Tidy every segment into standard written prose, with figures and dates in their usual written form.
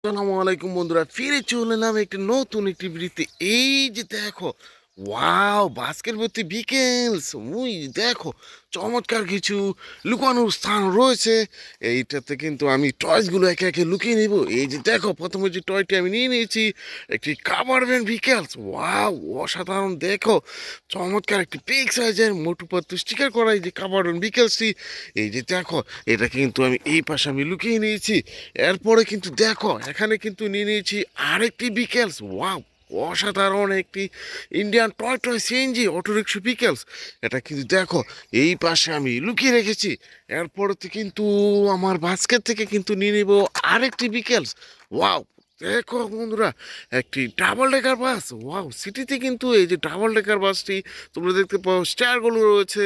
আসসালামু আলাইকুম বন্ধুরা, ফিরে চলে এলাম একটি নতুন একটি ভিডিওতে। এই যে দেখো, ওয়াও, বাস্কেট ভর্তি বিকেলস। মুই দেখো, চমৎকার কিছু লুকানোর স্থান রয়েছে। এইটাতে কিন্তু আমি টয়সগুলো একে একে লুকিয়ে নিব। এই যে দেখো, প্রথমে যে টয়টি আমি নিয়ে নিয়েছি, একটি কাভার ভ্যান বিকেলস। ওয়াও, অসাধারণ। দেখো, চমৎকার একটি পিক সাইজের মোটু পাতলু স্টিকার করা এই যে কাভার ভ্যান বিকেলসটি। এই যে দেখো, এটা কিন্তু আমি এই পাশে আমি লুকিয়ে নিয়েছি। এরপরে কিন্তু দেখো, এখানে কিন্তু নিয়ে নিয়েছি আরেকটি বিকেলস। ওয়াও, অসাধারণ একটি Indian toy toy CNG auto rickshaw vehicles. এটা কিন্তু দেখো, এই পাশে আমি লুকিয়ে রেখেছি। এরপরে তো কিন্তু আমার বাস্কেট থেকে কিন্তু নিয়ে নিব আরেকটি বিকেলস। ওয়াও, দেখো বন্ধুরা, একটি ডাবল ডেকার বাস। ওয়াও, সিটিতে কিন্তু এই যে ডাবল ডেকার বাসটি তোমরা দেখতে পাও, স্টারগুলো রয়েছে।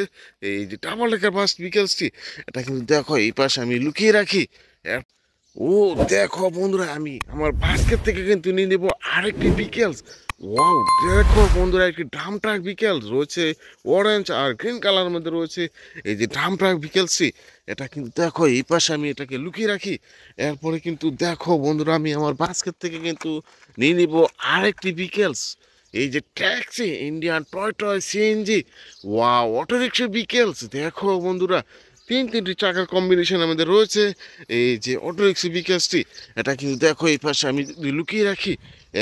এই যে ডাবল ডেকার বাস বিকেলসটি, এটা কিন্তু দেখো এই পাশে আমি লুকিয়ে রাখি। ও, দেখো বন্ধুরা, আমি আমার বাস্কেট থেকে কিন্তু নিয়ে নেবো আরেকটি বিকেলস। ওয়াও, দেখো বন্ধুরা, একটি ড্রাম ট্রাক বিকেলস রয়েছে। অরেঞ্জ আর গ্রিন কালারের মধ্যে রয়েছে এই যে ড্রাম ট্রাক বিকেলসটি। এটা কিন্তু দেখো এই পাশে আমি এটাকে লুকিয়ে রাখি। এরপরে কিন্তু দেখো বন্ধুরা, আমি আমার বাস্কেট থেকে কিন্তু নিয়ে নিব আরেকটি বিকেলস। এই যে taxi Indian toy toy CNG, wow, auto rickshaw vehicles. দেখো বন্ধুরা, তিনটি চাকার কম্বিনেশন আমাদের রয়েছে এই যে অটোরিক্সা বিকাশটি। এটা কিন্তু দেখো এই পাশে আমি লুকিয়ে রাখি।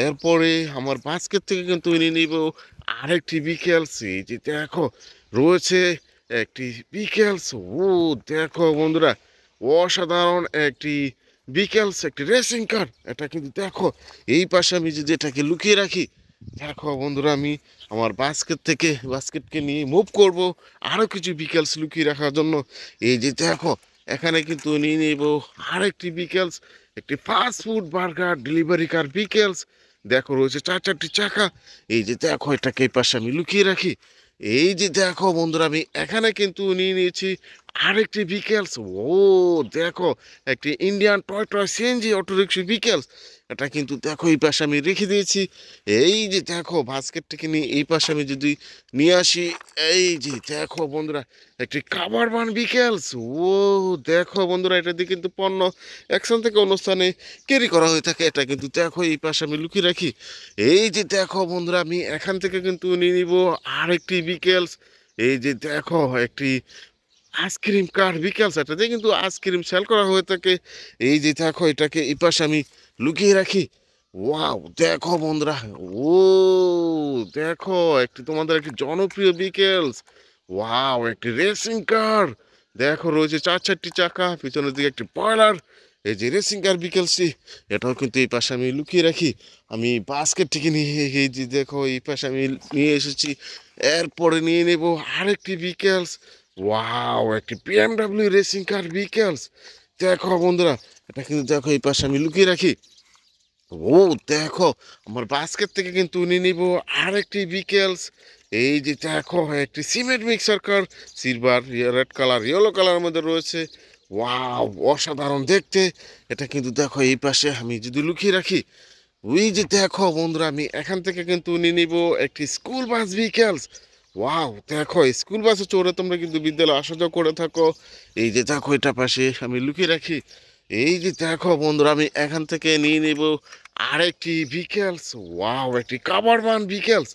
এরপরে আমার বাস্কেট থেকে কিন্তু নিয়ে নিব আরেকটি বিকেলস। এই যে দেখো, রয়েছে একটি বিকেলস। ও, দেখো বন্ধুরা, অসাধারণ একটি বিকেলস, একটি রেসিং কার। এটা কিন্তু দেখো এই পাশে আমি যদি এটাকে লুকিয়ে রাখি। দেখো বন্ধুরা, আমি আমার বাস্কেটকে নিয়ে মুভ করব আরও কিছু বিকেলস লুকিয়ে রাখার জন্য। এই যে দেখো, এখানে কিন্তু নিয়ে নেব আরেকটি বিকেলস, একটি ফাস্ট ফুড বার্গার ডেলিভারি কার বিকেলস। দেখো, রয়েছে চারটি চাকা। এই যে দেখো, এটাকে এই পাশে আমি লুকিয়ে রাখি। এই যে দেখো বন্ধুরা, আমি এখানে কিন্তু নিয়ে নিয়েছি আরেকটি বিকেলস। ও, দেখো, একটি Indian toy toy CNG auto rickshaw vehicles. এটা কিন্তু দেখো এই পাশে আমি রেখে দিয়েছি। এই যে দেখো, বাস্কেটটাকে নিয়ে এই পাশে আমি যদি নিয়ে আসি, এই যে দেখো বন্ধুরা, একটি কাভার বান বিকেলস। ও, দেখো বন্ধুরা, এটা দিয়ে কিন্তু পণ্য এক স্থান থেকে অন্য স্থানে ক্যারি করা হয়ে থাকে। এটা কিন্তু দেখো এই পাশে আমি লুকিয়ে রাখি। এই যে দেখো বন্ধুরা, আমি এখান থেকে কিন্তু নিয়ে নিব আরেকটি বিকেলস। এই যে দেখো, একটি আইসক্রিম কার বিকেলস। এটা দিয়ে কিন্তু আইসক্রিম সেল করা হয়ে থাকে। এই যে দেখো, এটাকে এই পাশে আমি লুকিয়ে রাখি। ওয়াও, দেখো বন্ধুরা, ও, দেখো, একটি তোমাদের একটি জনপ্রিয় বিকেলস। ওয়াও, একটি রেসিং কার। দেখো, রয়েছে চারটি চাকা, পিছনের দিকে একটি পয়লার। এই যে রেসিং কার বিকেলসটি, এটাও কিন্তু এই পাশে আমি লুকিয়ে রাখি। আমি বাস্কেট থেকে নিয়ে, এই যে দেখো এই পাশে আমি নিয়ে এসেছি। এরপরে নিয়ে নেব আরেকটি বিকেলস। ওয়াও, একটি বিএমডাব্লিউ রেসিং কার বিকেলস। দেখো বন্ধুরা, এটা কিন্তু দেখো এই পাশে আমি লুকিয়ে রাখি। ও, দেখো, আমার বাস্কেট থেকে কিন্তু নিয়ে নিব আরেকটি বিকেলস। এই যে দেখো, একটি সিমেন্ট মিক্সার কার, সিলভার রেড কালার ইয়েলো কালারের মধ্যে রয়েছে। ওয়াও, অসাধারণ দেখতে। এটা কিন্তু দেখো এই পাশে আমি যদি লুকিয়ে রাখি। ওই যে দেখো বন্ধুরা, আমি এখান থেকে কিন্তু নিয়ে নিব একটি স্কুল বাস বিকেলস। ওয়াও, দেখো, স্কুল বাসে চড়ে তোমরা কিন্তু বিদ্যালয়ে আসা যাওয়া করে থাকো। এই যে দেখো, এটা পাশে আমি লুকিয়ে রাখি। এই যে দেখো বন্ধুরা, আমি এখান থেকে নিয়ে নেব আরেকটি বিকেলস। ওয়াও, একটি কাভার ভ্যান বিকেলস।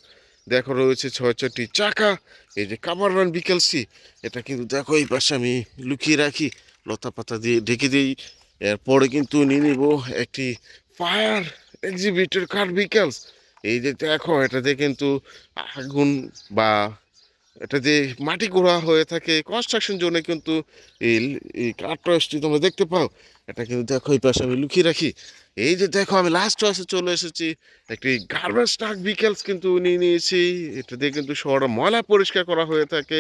দেখো, রয়েছে ছয়টি চাকা। এই যে কাভার ভ্যান বিকেলসটি, এটা কিন্তু দেখো এই পাশে আমি লুকিয়ে রাখি, লতা পাতা দিয়ে ঢেকে দিই। এরপরে কিন্তু নিয়ে নিব একটি ফায়ার এক্সিবিটর কার বিকেলস। এই যে দেখো, এটাতে কিন্তু আগুন বা এটা যে মাটি গোড়া হয়ে থাকে কনস্ট্রাকশন জোনে কিন্তু এই এই কার টয়েসটি তোমরা দেখতে পাও। এটা কিন্তু দেখো এই পাশে আমি লুকিয়ে রাখি। এই যে দেখো, আমি লাস্ট চয়েসে চলে এসেছি। একটি গার্বেজ ট্রাক বিকেলস কিন্তু নিয়ে নিয়েছি। এটা দিয়ে কিন্তু শহরে ময়লা পরিষ্কার করা হয়ে থাকে।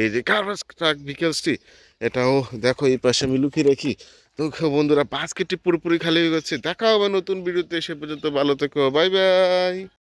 এই যে গার্বেজ ট্রাক বিকেলসটি, এটাও দেখো এই পাশে আমি লুকিয়ে রাখি। তো বন্ধুরা, বাস্কেটটি পুরোপুরি খালি হয়ে গেছে। দেখা হবে নতুন ভিডিওতে। সে পর্যন্ত ভালো থেকো, বাই বাই।